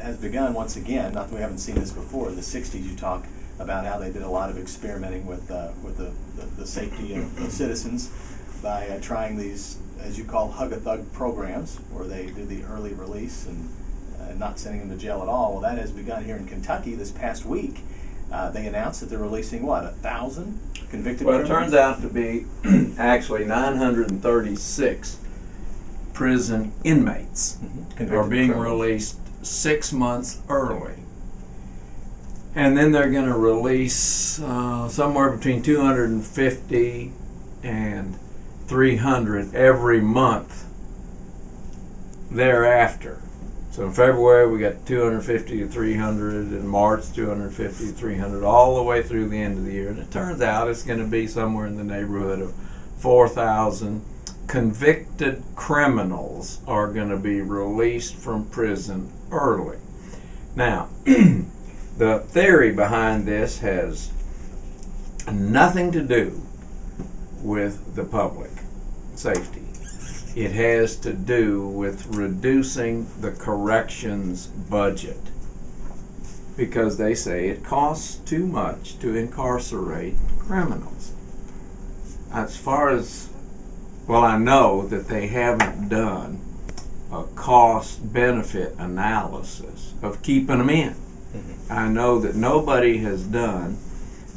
has begun once again. Not that we haven't seen this before. In the 60s, you talk about how they did a lot of experimenting with the safety of citizens by trying these, as you call, hug-a-thug programs, where they do the early release and not sending them to jail at all. Well, that has begun here in Kentucky this past week. They announced that they're releasing, what, 1,000 convicted criminals? Well, it turns out to be actually 936 prison inmates are being released 6 months early. And then they're going to release somewhere between 250 and 300 every month thereafter. So in February we got 250 to 300, in March 250 to 300, all the way through the end of the year. And it turns out it's going to be somewhere in the neighborhood of 4,000 convicted criminals are going to be released from prison early. Now, the theory behind this has nothing to do with the public safety. It has to do with reducing the corrections budget, because they say it costs too much to incarcerate criminals. As far as, well, I know that they haven't done a cost-benefit analysis of keeping them in. I know that nobody has done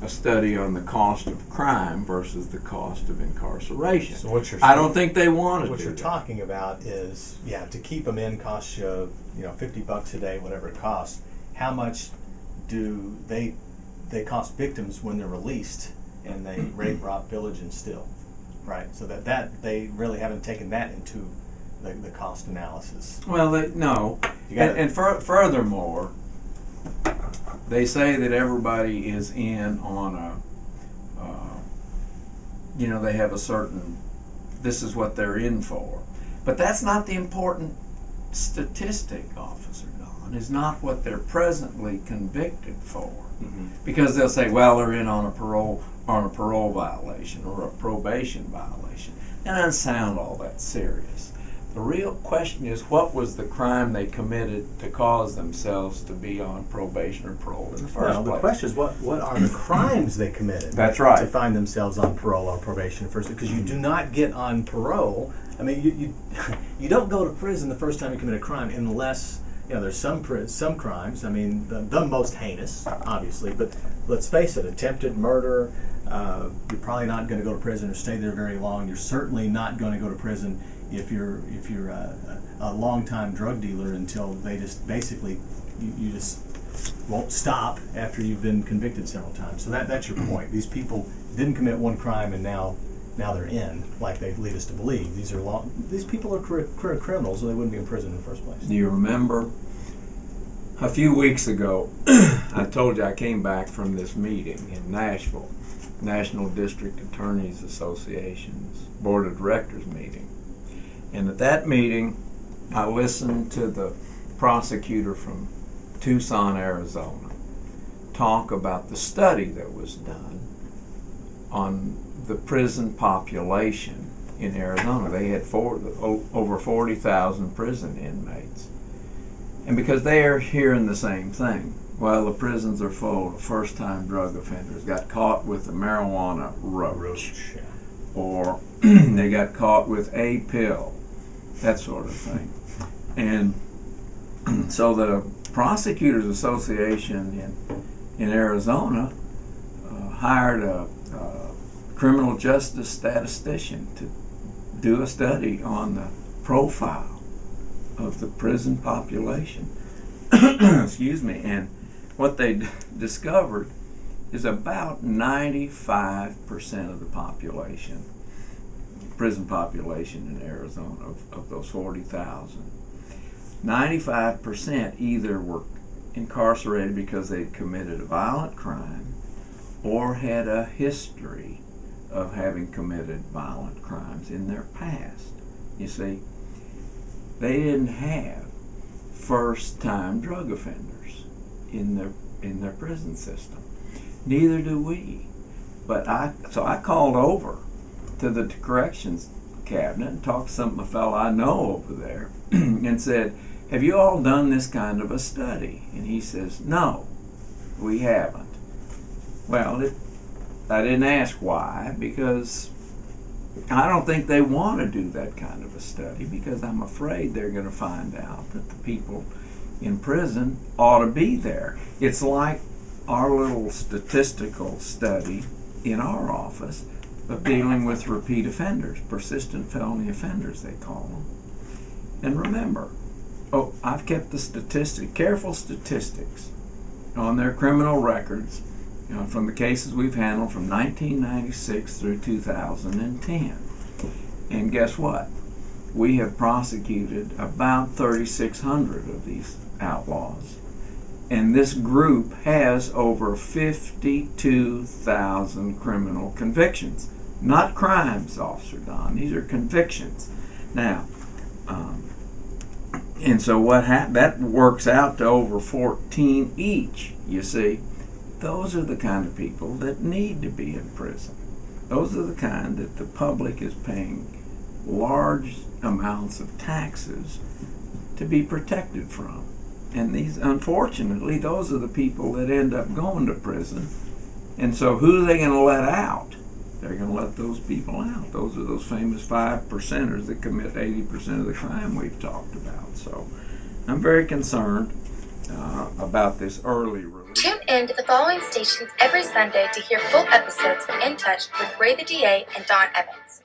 a study on the cost of crime versus the cost of incarceration. So what you're I don't think they want to do what you're talking about is, yeah, to keep them in costs you, $50 a day, whatever it costs. How much do they cost victims when they're released and they rape, rob, pillage, and steal, right? So that they really haven't taken that into the cost analysis. Well, no. And furthermore, they say that everybody is in on a, they have a certain, this is what they're in for. But that's not the important statistic, Officer Don, is not what they're presently convicted for. Because they'll say, well, they're in on a parole violation or a probation violation. That doesn't sound all that serious. The real question is, what was the crime they committed to cause themselves to be on probation or parole in the first place? The question is, what are the crimes they committed? That's right. To find themselves on parole or probation first, because you do not get on parole. I mean, you don't go to prison the first time you commit a crime unless, there's some crimes. I mean, the most heinous, obviously, but let's face it, attempted murder. You're probably not going to go to prison or stay there very long. You're certainly not going to go to prison if you're a long-time drug dealer until they just basically you just won't stop after you've been convicted several times. So that's your point. These people didn't commit one crime and now they're in, like they lead us to believe. These people are career criminals, or they wouldn't be in prison in the first place. Do you remember a few weeks ago I told you I came back from this meeting in Nashville, National District Attorneys Association's Board of Directors meeting. And at that meeting, I listened to the prosecutor from Tucson, Arizona, talk about the study that was done on the prison population in Arizona. They had over 40,000 prison inmates. And because they are hearing the same thing, well, the prisons are full of first-time drug offenders, got caught with a marijuana roach, or they got caught with a pill, that sort of thing. And so the Prosecutors Association in Arizona hired a criminal justice statistician to do a study on the profile of the prison population. Excuse me. And what they discovered is about 95% of the population, prison population in Arizona, of those 40,000, 95% either were incarcerated because they'd committed a violent crime or had a history of having committed violent crimes in their past. You see, they didn't have first-time drug offenders in their prison system. Neither do we. But so I called over to the corrections cabinet and talked to a fellow I know over there and said, have you all done this kind of a study? And he says, no, we haven't. Well, I didn't ask why, because I don't think they want to do that kind of a study, because I'm afraid they're going to find out that the people in prison ought to be there. It's like our little statistical study in our office of dealing with repeat offenders, persistent felony offenders they call them. And remember, I've kept the careful statistics on their criminal records, from the cases we've handled from 1996 through 2010. And guess what? We have prosecuted about 3,600 of these outlaws. And this group has over 52,000 criminal convictions. Not crimes, Officer Don. These are convictions. Now, and so that works out to over 14 each, you see. Those are the kind of people that need to be in prison. Those are the kind that the public is paying large amounts of taxes to be protected from. And unfortunately, those are the people that end up going to prison. And so who are they going to let out? They're going to let those people out. Those are those famous 5%ers that commit 80% of the crime we've talked about. So I'm very concerned about this early release. Tune in to the following stations every Sunday to hear full episodes of In Touch with Ray the DA and Don Evans.